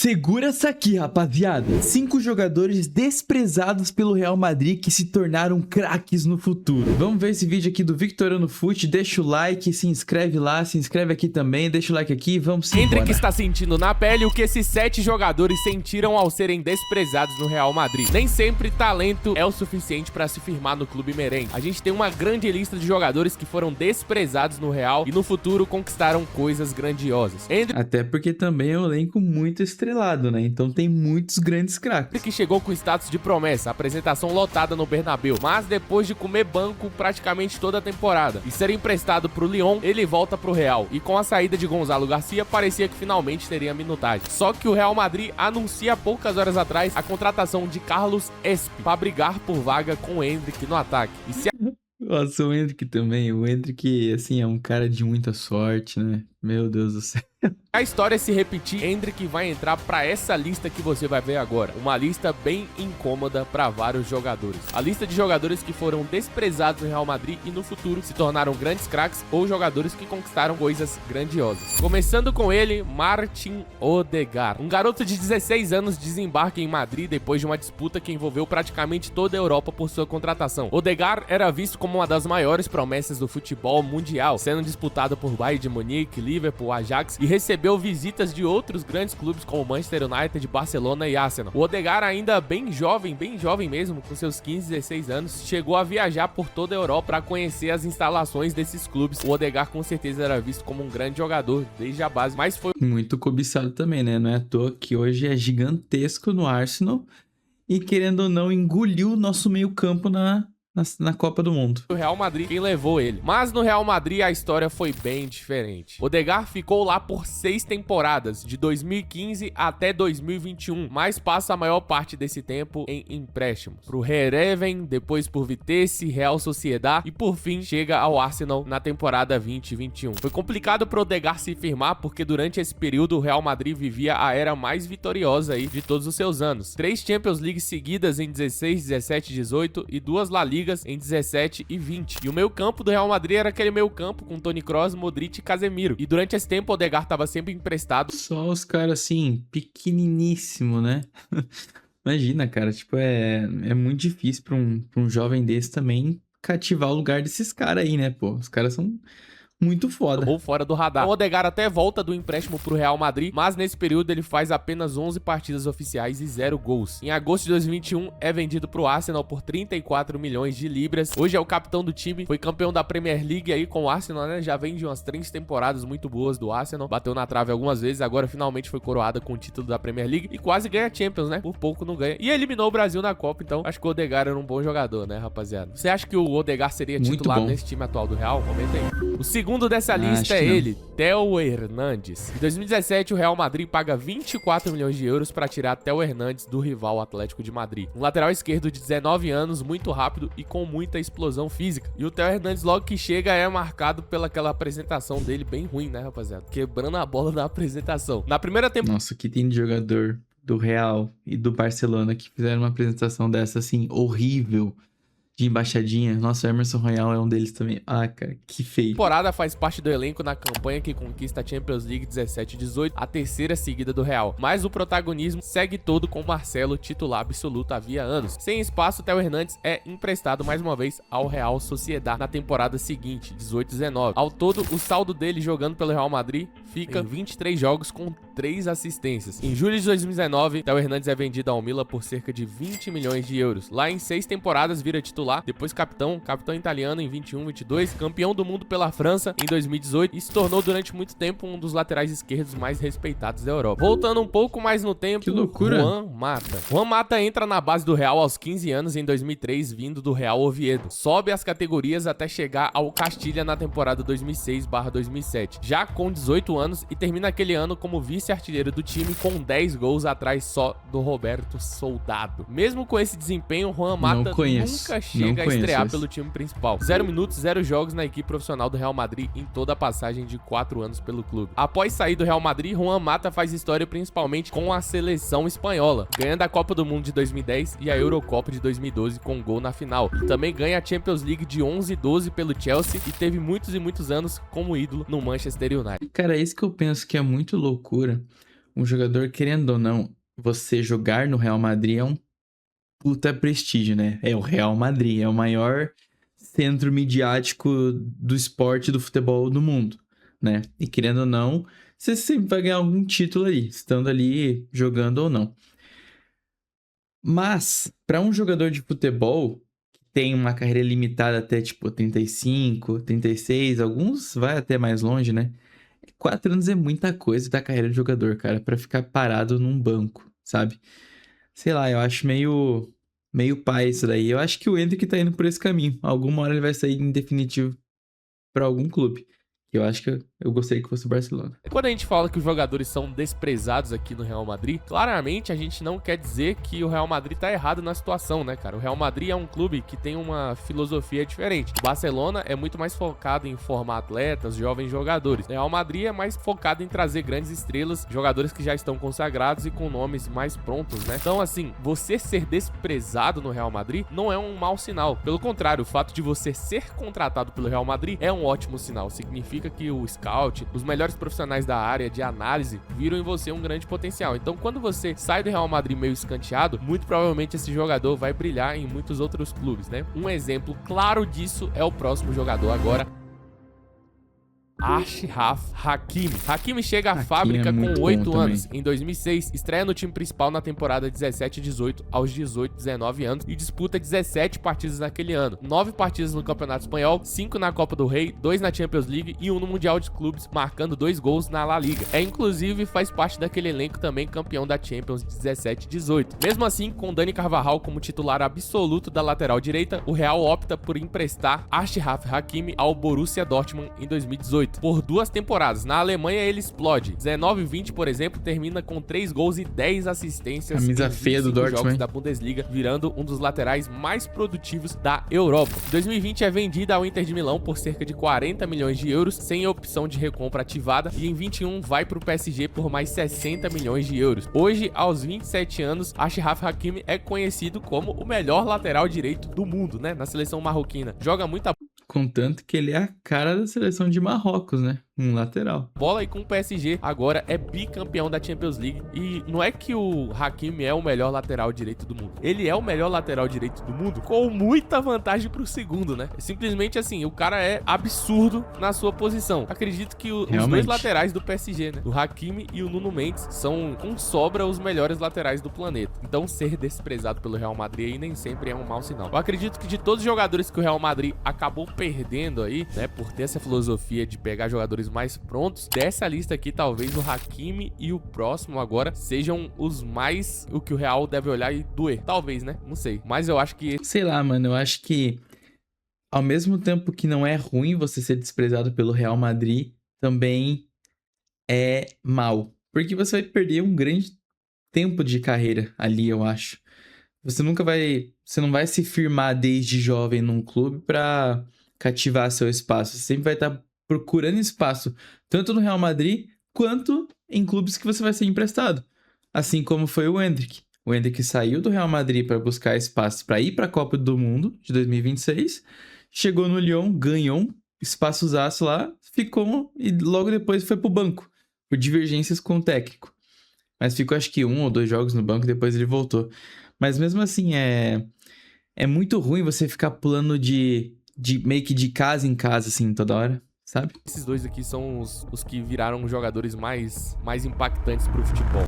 Segura essa aqui, rapaziada. 5 jogadores desprezados pelo Real Madrid que se tornaram craques no futuro. Vamos ver esse vídeo aqui do Victoriano Fut. Deixa o like, se inscreve lá, se inscreve aqui também. Deixa o like aqui e vamos embora. Endrick está sentindo na pele o que esses 7 jogadores sentiram ao serem desprezados no Real Madrid. Nem sempre talento é o suficiente para se firmar no clube merengue. A gente tem uma grande lista de jogadores que foram desprezados no Real e no futuro conquistaram coisas grandiosas. Até porque também é um elenco muito estrelado, né? Então tem muitos grandes craques. Que chegou com status de promessa, apresentação lotada no Bernabéu, mas depois de comer banco praticamente toda a temporada e ser emprestado pro Lyon, ele volta pro Real. E com a saída de Gonzalo Garcia, parecia que finalmente teria minutagem. Só que o Real Madrid anuncia poucas horas atrás a contratação de Carlos Espi para brigar por vaga com o Endrick no ataque. E se Nossa, o Endrick também. O Endrick, assim, é um cara de muita sorte, né? Meu Deus do céu. a história se repetir, Endrick vai entrar pra essa lista que você vai ver agora. Uma lista bem incômoda pra vários jogadores. A lista de jogadores que foram desprezados no Real Madrid e no futuro se tornaram grandes craques ou jogadores que conquistaram coisas grandiosas. Começando com ele, Martin Odegaard. Um garoto de 16 anos desembarca em Madrid depois de uma disputa que envolveu praticamente toda a Europa por sua contratação. Odegaard era visto como uma das maiores promessas do futebol mundial, sendo disputado por Bayern de Munique, Liverpool, Ajax e recebeu visitas de outros grandes clubes como Manchester United, Barcelona e Arsenal. O Odegaard, ainda bem jovem mesmo, com seus 15, 16 anos, chegou a viajar por toda a Europa para conhecer as instalações desses clubes. O Odegaard com certeza era visto como um grande jogador desde a base, mas foi muito cobiçado também, né? Não é à toa que hoje é gigantesco no Arsenal e, querendo ou não, engoliu o nosso meio-campo na Copa do Mundo. O Real Madrid quem levou ele. Mas no Real Madrid a história foi bem diferente. Odegaard ficou lá por 6 temporadas, de 2015 até 2021, mas passa a maior parte desse tempo em empréstimo. Pro Heerenveen, depois por Vitesse, Real Sociedad e por fim chega ao Arsenal na temporada 2021. Foi complicado pro Odegaard se firmar porque durante esse período o Real Madrid vivia a era mais vitoriosa aí de todos os seus anos. 3 Champions League seguidas em 16, 17, 18 e 2 La Liga em 17 e 20. E o meio campo do Real Madrid era aquele meio campo com Toni Kroos, Modric e Casemiro. E durante esse tempo o Odegaard estava sempre emprestado. Só os caras assim, pequeniníssimo, né? Imagina, cara, tipo, é muito difícil pra um jovem desse também cativar o lugar desses caras aí, né, pô? Os caras são muito foda. Ou fora do radar. O Odegaard até volta do empréstimo pro Real Madrid, mas nesse período ele faz apenas 11 partidas oficiais e 0 gols. Em agosto de 2021 é vendido pro Arsenal por 34 milhões de libras. Hoje é o capitão do time, foi campeão da Premier League aí com o Arsenal, né? Já vem de umas 3 temporadas muito boas do Arsenal. Bateu na trave algumas vezes, agora finalmente foi coroada com o título da Premier League e quase ganha Champions, né? Por pouco não ganha. E eliminou o Brasil na Copa, então acho que o Odegaard era um bom jogador, né, rapaziada? Você acha que o Odegaard seria titular nesse time atual do Real? Comenta aí. O segundo dessa lista é ele, Theo Hernandes. Em 2017, o Real Madrid paga 24 milhões de euros para tirar Theo Hernandes do rival Atlético de Madrid. Um lateral esquerdo de 19 anos, muito rápido e com muita explosão física. E o Theo Hernandes, logo que chega, é marcado pelaquela apresentação dele bem ruim, né, rapaziada? Quebrando a bola da apresentação. Na primeira temporada... Nossa, que tem de jogador do Real e do Barcelona que fizeram uma apresentação dessa, assim, horrível. De embaixadinha. Nossa, Emerson Royal é um deles também. Ah, cara, que feio. A temporada faz parte do elenco na campanha que conquista a Champions League 17-18, a terceira seguida do Real. Mas o protagonismo segue todo com Marcelo, titular absoluto havia anos. Sem espaço, Theo Hernandes é emprestado mais uma vez ao Real Sociedad na temporada seguinte, 18-19. Ao todo, o saldo dele jogando pelo Real Madrid fica em 23 jogos com 3 assistências. Em julho de 2019, Theo Hernandes é vendido ao Milan por cerca de 20 milhões de euros. Lá em 6 temporadas vira titular, depois capitão italiano em 21-22, campeão do mundo pela França em 2018 e se tornou durante muito tempo um dos laterais esquerdos mais respeitados da Europa. Voltando um pouco mais no tempo, que loucura. Juan Mata. Juan Mata entra na base do Real aos 15 anos em 2003, vindo do Real Oviedo. Sobe as categorias até chegar ao Castilha na temporada 2006/2007, já com 18 anos e termina aquele ano como vice-artilheiro do time com 10 gols atrás só do Roberto Soldado. Mesmo com esse desempenho, Juan Mata nunca chega a estrear pelo time principal. 0 minutos, 0 jogos na equipe profissional do Real Madrid em toda a passagem de 4 anos pelo clube. Após sair do Real Madrid, Juan Mata faz história principalmente com a seleção espanhola, ganhando a Copa do Mundo de 2010 e a Eurocopa de 2012 com gol na final. E também ganha a Champions League de 11-12 pelo Chelsea e teve muitos e muitos anos como ídolo no Manchester United. Cara, é isso que eu penso que é muito loucura. um jogador, querendo ou não, você jogar no Real Madrid é um puta prestígio, né? É o Real Madrid, é o maior centro midiático do esporte, do futebol do mundo, né? E querendo ou não, você sempre vai ganhar algum título ali, estando ali jogando ou não. Mas, para um jogador de futebol que tem uma carreira limitada até tipo 35, 36, alguns vai até mais longe, né? 4 anos é muita coisa da carreira de jogador, cara, pra ficar parado num banco, sabe? Sei lá, eu acho meio pai isso daí. Eu acho que o Endrick tá indo por esse caminho. Alguma hora ele vai sair em definitivo pra algum clube. Eu acho que eu gostaria que fosse o Barcelona. Quando a gente fala que os jogadores são desprezados aqui no Real Madrid, claramente a gente não quer dizer que o Real Madrid tá errado na situação, né, cara? O Real Madrid é um clube que tem uma filosofia diferente. O Barcelona é muito mais focado em formar atletas, jovens jogadores. O Real Madrid é mais focado em trazer grandes estrelas, jogadores que já estão consagrados e com nomes mais prontos, né? Então, assim, você ser desprezado no Real Madrid não é um mau sinal. Pelo contrário, o fato de você ser contratado pelo Real Madrid é um ótimo sinal. Significa que o scout, os melhores profissionais da área de análise, viram em você um grande potencial. Então, quando você sai do Real Madrid meio escanteado, muito provavelmente esse jogador vai brilhar em muitos outros clubes, né? Um exemplo claro disso é o próximo jogador agora, Achraf Hakimi. Hakimi chega à fábrica com 8 anos. Em 2006, estreia no time principal na temporada 17-18 aos 18-19 anos e disputa 17 partidas naquele ano. 9 partidas no Campeonato Espanhol, 5 na Copa do Rei, 2 na Champions League e 1 no Mundial de Clubes, marcando 2 gols na La Liga. Inclusive, faz parte daquele elenco também campeão da Champions 17-18. Mesmo assim, com Dani Carvajal como titular absoluto da lateral direita, o Real opta por emprestar Achraf Hakimi ao Borussia Dortmund em 2018. Por 2 temporadas. Na Alemanha ele explode. 19-20, por exemplo, termina com 3 gols e 10 assistências camisa feia do Dortmund, jogos da Bundesliga, virando um dos laterais mais produtivos da Europa. Em 2020 é vendida ao Inter de Milão por cerca de 40 milhões de euros, sem opção de recompra ativada, e em 21 vai para o PSG por mais 60 milhões de euros. Hoje, aos 27 anos, Achraf Hakimi é conhecido como o melhor lateral direito do mundo, né? Na seleção marroquina. Joga muita Contanto que ele é a cara da seleção de Marrocos, né? Um lateral. bola, e com o PSG agora é bicampeão da Champions League. E não é que o Hakimi é o melhor lateral direito do mundo. Ele é o melhor lateral direito do mundo com muita vantagem pro segundo, né? Simplesmente assim, o cara é absurdo na sua posição. Acredito que os dois laterais do PSG, né? O Hakimi e o Nuno Mendes são com sobra os melhores laterais do planeta. Então ser desprezado pelo Real Madrid aí nem sempre é um mau sinal. Eu acredito que de todos os jogadores que o Real Madrid acabou perdendo aí, né, por ter essa filosofia de pegar jogadores mais prontos, dessa lista aqui, talvez o Hakimi e o próximo agora sejam os mais, o que o Real deve olhar e doer. Talvez, né? Não sei. Mas eu acho que... Sei lá, mano, eu acho que ao mesmo tempo que não é ruim você ser desprezado pelo Real Madrid, também é mal. Porque você vai perder um grande tempo de carreira ali, eu acho. Você não vai se firmar desde jovem num clube pra cativar seu espaço. Você sempre vai estar procurando espaço, tanto no Real Madrid, quanto em clubes que você vai ser emprestado. Assim como foi o Endrick. O Endrick saiu do Real Madrid para buscar espaço para ir para a Copa do Mundo de 2026, chegou no Lyon, ganhou um espaçozaço lá, ficou e logo depois foi pro banco, por divergências com o técnico. Mas ficou acho que 1 ou 2 jogos no banco, depois ele voltou. Mas mesmo assim, é muito ruim você ficar pulando de meio que de casa em casa, assim, toda hora, sabe? esses dois aqui são os que viraram jogadores mais impactantes pro futebol.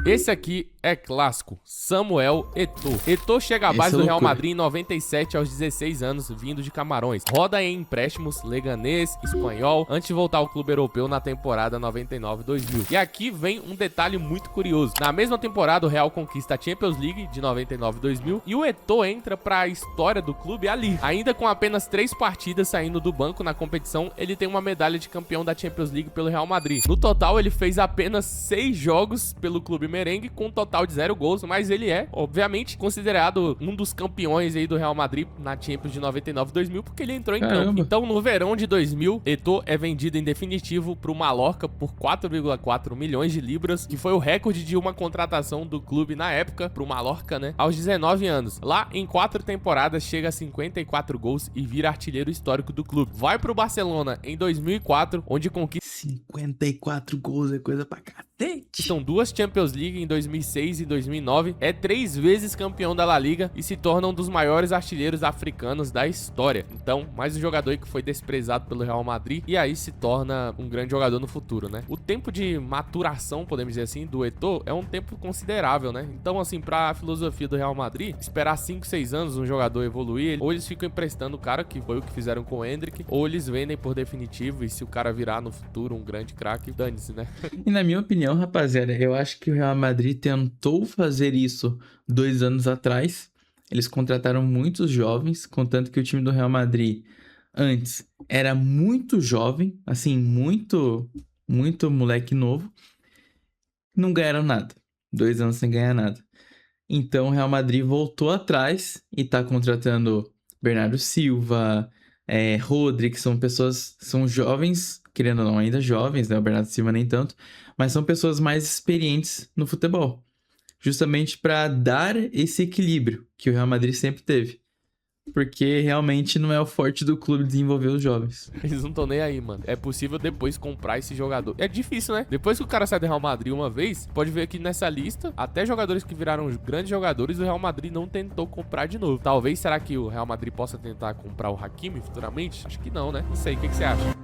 Esse aqui é clássico, Samuel Eto'o. Eto'o chega à base do Real Madrid em 97 aos 16 anos, vindo de Camarões. Roda em empréstimos, Leganés, Espanhol, antes de voltar ao clube europeu na temporada 99-2000. E aqui vem um detalhe muito curioso. Na mesma temporada, o Real conquista a Champions League de 99-2000 e o Eto'o entra para a história do clube ali. Ainda com apenas 3 partidas saindo do banco na competição, ele tem uma medalha de campeão da Champions League pelo Real Madrid. No total, ele fez apenas 6 jogos pelo clube merengue com um total de 0 gols, mas ele é, obviamente, considerado um dos campeões aí do Real Madrid na Champions de 99 e 2000, porque ele entrou em campo. Então, no verão de 2000, Eto'o é vendido em definitivo pro Mallorca por 4,4 milhões de libras, que foi o recorde de uma contratação do clube na época pro Mallorca, né? Aos 19 anos. Lá, em 4 temporadas, chega a 54 gols e vira artilheiro histórico do clube. Vai pro Barcelona em 2004, onde conquista 54 gols é coisa pra cacete. São 2 Champions League em 2006 e 2009, é 3 vezes campeão da La Liga e se torna um dos maiores artilheiros africanos da história. Então, mais um jogador que foi desprezado pelo Real Madrid e aí se torna um grande jogador no futuro, né? O tempo de maturação, podemos dizer assim, do Eto'o é um tempo considerável, né? Então, assim, pra filosofia do Real Madrid, esperar 5, 6 anos um jogador evoluir, ou eles ficam emprestando o cara, que foi o que fizeram com o Endrick, ou eles vendem por definitivo e se o cara virar no futuro um grande craque, dane-se, né? E na minha opinião, rapaziada, eu acho que o Real Madrid tentou fazer isso 2 anos atrás. Eles contrataram muitos jovens, contanto que o time do Real Madrid antes era muito jovem, assim, muito moleque novo. Não ganharam nada. 2 anos sem ganhar nada. Então o Real Madrid voltou atrás e tá contratando Bernardo Silva, Rodri, que são pessoas, são jovens, querendo ou não, ainda jovens, né? O Bernardo Silva nem tanto, mas são pessoas mais experientes no futebol. Justamente para dar esse equilíbrio que o Real Madrid sempre teve. Porque realmente não é o forte do clube desenvolver os jovens. Eles não estão nem aí, mano. É possível depois comprar esse jogador. É difícil, né? Depois que o cara sai do Real Madrid uma vez, pode ver aqui nessa lista, até jogadores que viraram grandes jogadores, o Real Madrid não tentou comprar de novo. Talvez, será que o Real Madrid possa tentar comprar o Hakimi futuramente? Acho que não, né? Não sei, o que você acha?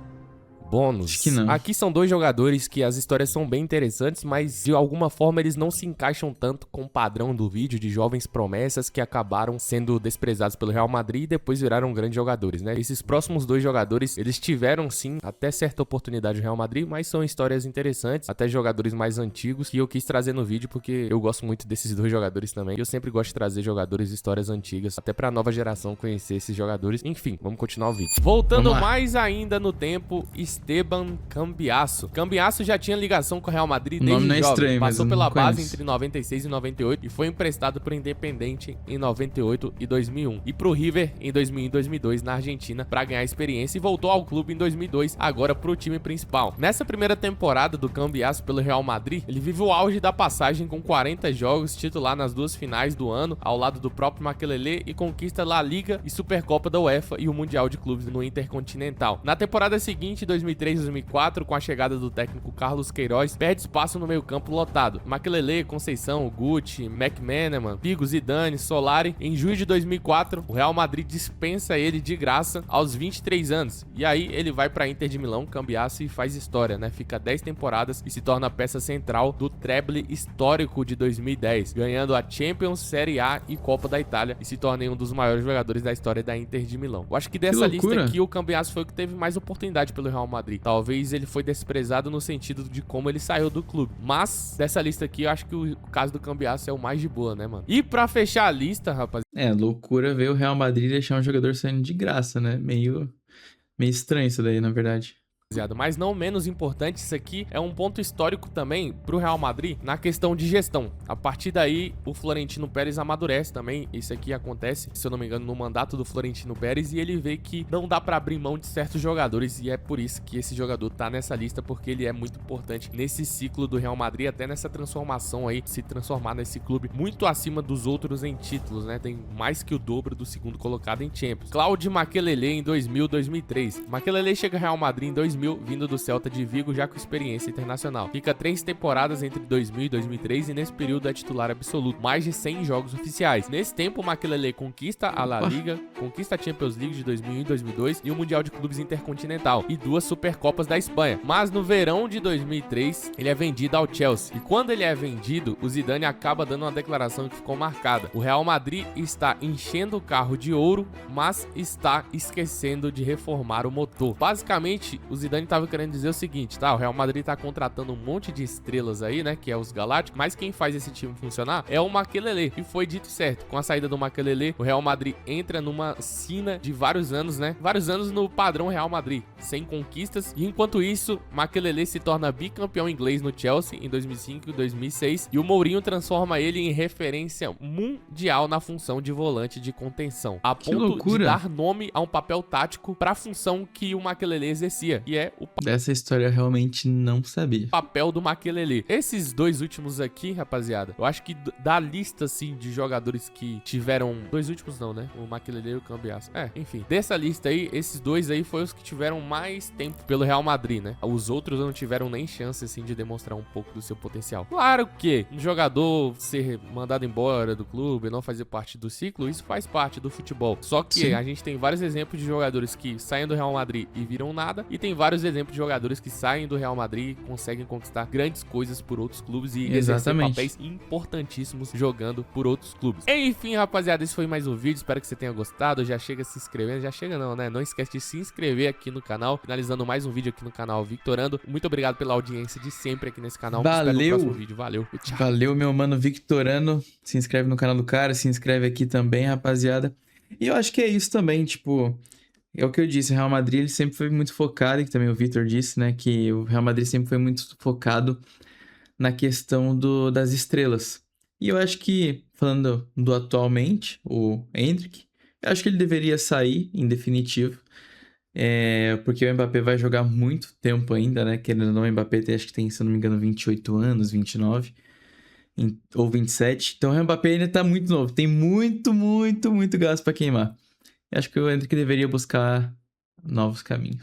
Bônus. Acho que não. Aqui são 2 jogadores que as histórias são bem interessantes, mas de alguma forma eles não se encaixam tanto com o padrão do vídeo de jovens promessas que acabaram sendo desprezados pelo Real Madrid e depois viraram grandes jogadores, né? Esses próximos 2 jogadores, eles tiveram sim até certa oportunidade no Real Madrid, mas são histórias interessantes, até jogadores mais antigos, que eu quis trazer no vídeo porque eu gosto muito desses 2 jogadores também. E eu sempre gosto de trazer jogadores e histórias antigas, até pra nova geração conhecer esses jogadores. Enfim, vamos continuar o vídeo. Voltando mais ainda no tempo, Esteban Cambiasso. Cambiasso já tinha ligação com o Real Madrid desde jovem. Estranho, passou pela base conheço. entre 96 e 98 e foi emprestado pro Independente em 98 e 2001 e pro River em 2001 e 2002 na Argentina para ganhar experiência e voltou ao clube em 2002, agora pro time principal. Nessa primeira temporada do Cambiasso pelo Real Madrid, ele vive o auge da passagem com 40 jogos, titular nas 2 finais do ano, ao lado do próprio Makelele e conquista La Liga e Supercopa da UEFA e o Mundial de Clubes no Intercontinental. Na temporada seguinte, 2003 2004, com a chegada do técnico Carlos Queiroz, perde espaço no meio-campo lotado. Makelele, Conceição, Guti, McManaman, Figo, Zidane, Solari. Em junho de 2004, o Real Madrid dispensa ele de graça aos 23 anos. E aí ele vai para Inter de Milão, Cambiasso, e faz história, né? Fica 10 temporadas e se torna a peça central do treble histórico de 2010, ganhando a Champions, Série A e Copa da Itália e se torna um dos maiores jogadores da história da Inter de Milão. Eu acho que dessa lista aqui, o Cambiasso foi o que teve mais oportunidade pelo Real Madrid. Talvez ele foi desprezado no sentido de como ele saiu do clube. Mas, dessa lista aqui, eu acho que o caso do Cambiasso é o mais de boa, né, mano? E pra fechar a lista, rapaz... É, loucura ver o Real Madrid deixar um jogador saindo de graça, né? Meio estranho isso daí, na verdade. Mas não menos importante, isso aqui é um ponto histórico também pro Real Madrid na questão de gestão. A partir daí, o Florentino Pérez amadurece também. Isso aqui acontece, se eu não me engano, no mandato do Florentino Pérez, e ele vê que não dá pra abrir mão de certos jogadores, e é por isso que esse jogador tá nessa lista, porque ele é muito importante nesse ciclo do Real Madrid, até nessa transformação aí, se transformar nesse clube muito acima dos outros em títulos, né? Tem mais que o dobro do segundo colocado em Champions. Claudio Makelele em 2000, 2003. Makelele chega ao Real Madrid em 2000, vindo do Celta de Vigo, já com experiência internacional. Fica 3 temporadas entre 2000 e 2003 e nesse período é titular absoluto, mais de 100 jogos oficiais. Nesse tempo, o Makelele conquista a La Liga, conquista a Champions League de 2001 e 2002 e o Mundial de Clubes Intercontinental e 2 Supercopas da Espanha. Mas no verão de 2003, ele é vendido ao Chelsea. E quando ele é vendido, o Zidane acaba dando uma declaração que ficou marcada. O Real Madrid está enchendo o carro de ouro, mas está esquecendo de reformar o motor. Basicamente, o Zidane Zidane tava querendo dizer o seguinte, tá? O Real Madrid tá contratando um monte de estrelas aí, né? Que é os Galácticos, mas quem faz esse time funcionar é o Makelele. E foi dito certo. Com a saída do Makelele, o Real Madrid entra numa sina de vários anos, né? Vários anos no padrão Real Madrid, sem conquistas. E enquanto isso, Makelele se torna bicampeão inglês no Chelsea em 2005 e 2006. E o Mourinho transforma ele em referência mundial na função de volante de contenção. A ponto de dar nome a um papel tático para a função que o Makelele exercia, que é o Dessa história eu realmente não sabia. papel do Makelele. Esses dois últimos aqui, rapaziada, eu acho que da lista, assim, de jogadores que tiveram... Dois últimos não, né? O Makelele e o Cambiasso. Enfim. Dessa lista aí, esses dois aí foram os que tiveram mais tempo pelo Real Madrid, né? Os outros não tiveram nem chance, assim, de demonstrar um pouco do seu potencial. Claro que um jogador ser mandado embora do clube, não fazer parte do ciclo, isso faz parte do futebol. Só que Sim. a gente tem vários exemplos de jogadores que saem do Real Madrid e viram nada, e tem vários exemplos de jogadores que saem do Real Madrid e conseguem conquistar grandes coisas por outros clubes e exercer papéis importantíssimos jogando por outros clubes. Enfim, rapaziada, esse foi mais um vídeo, espero que você tenha gostado. Já chega se inscrevendo, já chega não, né? Não esquece de se inscrever aqui no canal, finalizando mais um vídeo aqui no canal Victorando. Muito obrigado pela audiência de sempre aqui nesse canal. Valeu! Espero no próximo vídeo, valeu e tchau! Valeu, meu mano Victorano. Se inscreve no canal do cara, se inscreve aqui também, rapaziada. E eu acho que é isso também, tipo... É o que eu disse, o Real Madrid ele sempre foi muito focado, e que também o Vitor disse, né? Que o Real Madrid sempre foi muito focado na questão das estrelas. E eu acho que, falando do atualmente, o Endrick, eu acho que ele deveria sair, em definitivo. Porque o Mbappé vai jogar muito tempo ainda, né? Querendo ou não, o Mbappé tem, acho que tem, se eu não me engano, 28 anos, 29, ou 27. Então o Mbappé ainda tá muito novo, tem muito, muito, muito gás pra queimar. Eu acho que o Endrick deveria buscar novos caminhos.